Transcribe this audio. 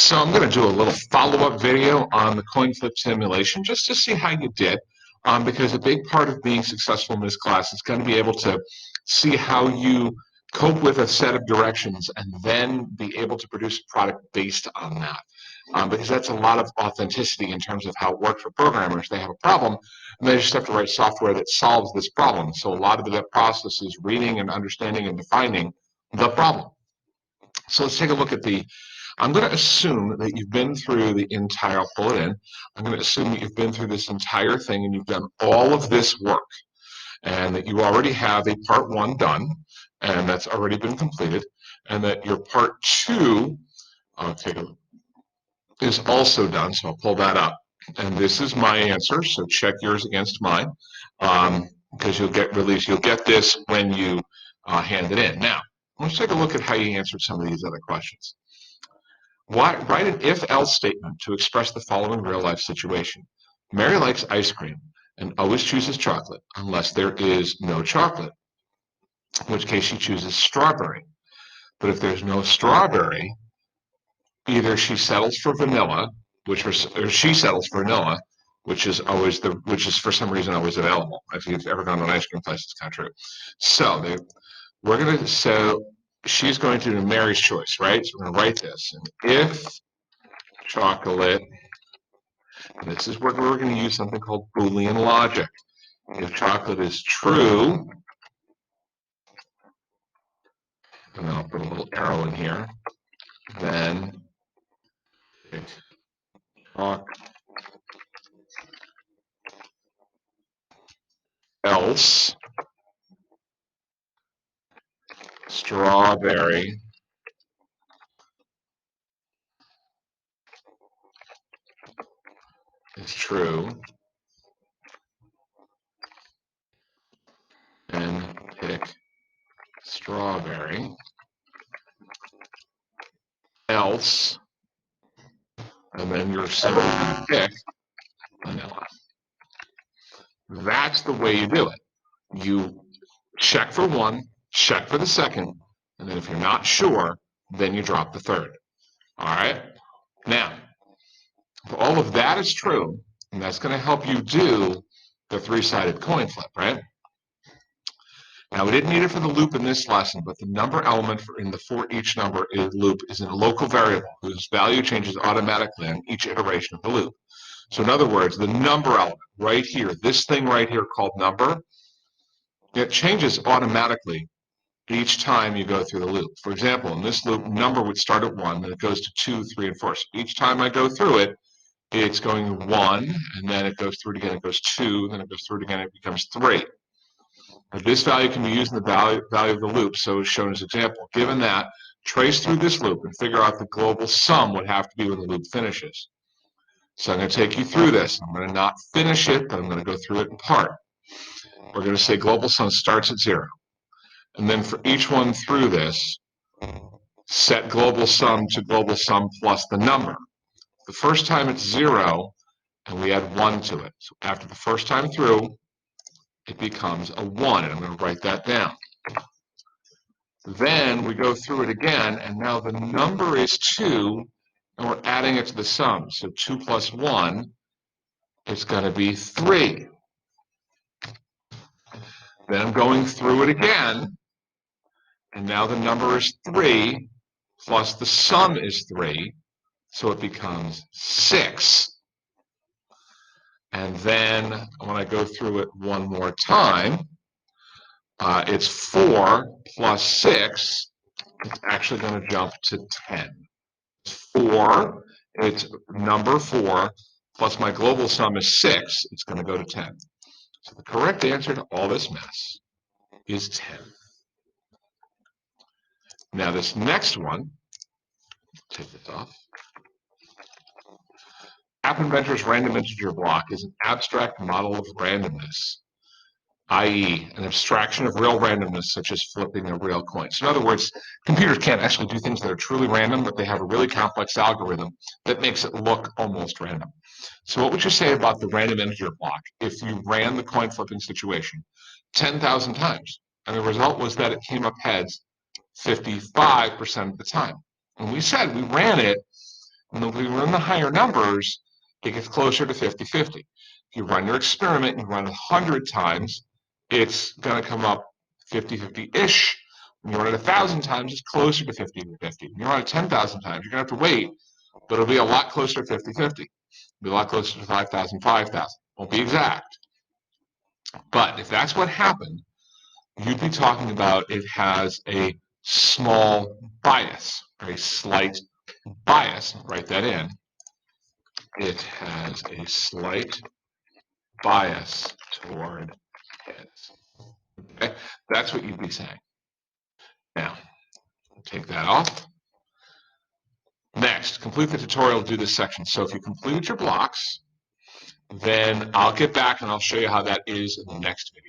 So I'm going to do a little follow-up video on the coin flip simulation just to see how you did, because a big part of being successful in this class is going to be able to see how you cope with a set of directions and then be able to produce a product based on that. Because that's a lot of authenticity in terms of how it works for programmers. They have a problem, and they just have to write software that solves this problem. So a lot of the process is reading and understanding and defining the problem. So let's take a look at I'm going to assume that you've been through the entire, I'll pull it in, I'm going to assume that you've been through this entire thing and you've done all of this work and that you already have a part one done and that's already been completed and that your part two, I'll take a look, is also done, so I'll pull that up. And this is my answer, so check yours against mine because you'll get this when you hand it in. Now, let's take a look at how you answered some of these other questions. Write an if-else statement to express the following real-life situation. Mary likes ice cream and always chooses chocolate unless there is no chocolate, in which case she chooses strawberry. But if there's no strawberry, either she settles for vanilla, or she settles for vanilla, which is for some reason always available. If you've ever gone to an ice cream place, it's kind of true. So she's going to do Mary's choice, right? So we're going to write this. And if chocolate, and this is where we're going to use something called Boolean logic. If chocolate is true, and then I'll put a little arrow in here, then else strawberry is true, and pick strawberry, else, and then you're supposed to pick vanilla. That's the way you do it. You check for one, check for the second, and then if you're not sure, then you drop the third. All right? Now, if all of that is true, and that's going to help you do the three-sided coin flip, right? Now, we didn't need it for the loop in this lesson, but the number element in the for each number loop is in a local variable whose value changes automatically on each iteration of the loop. So in other words, the number element right here, this thing right here called number, it changes automatically each time you go through the loop. For example, in this loop, number would start at 1, and it goes to 2, 3, and 4. So each time I go through it, it's going 1, and then it goes through it again, it goes 2, then it goes through it again, it becomes 3. Now, this value can be used in the value of the loop, so it's shown as example. Given that, trace through this loop and figure out the global sum would have to be when the loop finishes. So I'm going to take you through this. I'm going to not finish it, but I'm going to go through it in part. We're going to say global sum starts at 0. And then for each one through this, set global sum to global sum plus the number. The first time it's 0, and we add 1 to it. So after the first time through, it becomes a 1, and I'm going to write that down. Then we go through it again, and now the number is 2, and we're adding it to the sum. So 2 plus 1 is going to be 3. Then I'm going through it again, and now the number is 3, plus the sum is 3, so it becomes 6. And then when I go through it one more time, it's 4 plus 6. It's actually going to jump to 10. 4, it's number 4, plus my global sum is 6. It's going to go to 10. So the correct answer to all this mess is 10. Now this next one, take this off. App Inventor's random integer block is an abstract model of randomness, i.e. an abstraction of real randomness, such as flipping a real coin. So in other words, computers can't actually do things that are truly random, but they have a really complex algorithm that makes it look almost random. So what would you say about the random integer block if you ran the coin flipping situation 10,000 times? And the result was that it came up heads 55% of the time. And we said we ran it And then when we run the higher numbers, it gets closer to 50-50. If you run your experiment and you run it 100 times, it's going to come up 50-50-ish. When you run it 1,000 times, it's closer to 50-50. When you run it 10,000 times, you're going to have to wait, but it'll be a lot closer to 50-50. It'll be a lot closer to 5,000, 5,000. Won't be exact. But if that's what happened, you'd be talking about it has a small bias, or a slight bias. Write that in. It has a slight bias toward heads. Okay, that's what you'd be saying. Now, take that off. Next, complete the tutorial, do this section. So if you completed your blocks, then I'll get back and I'll show you how that is in the next video.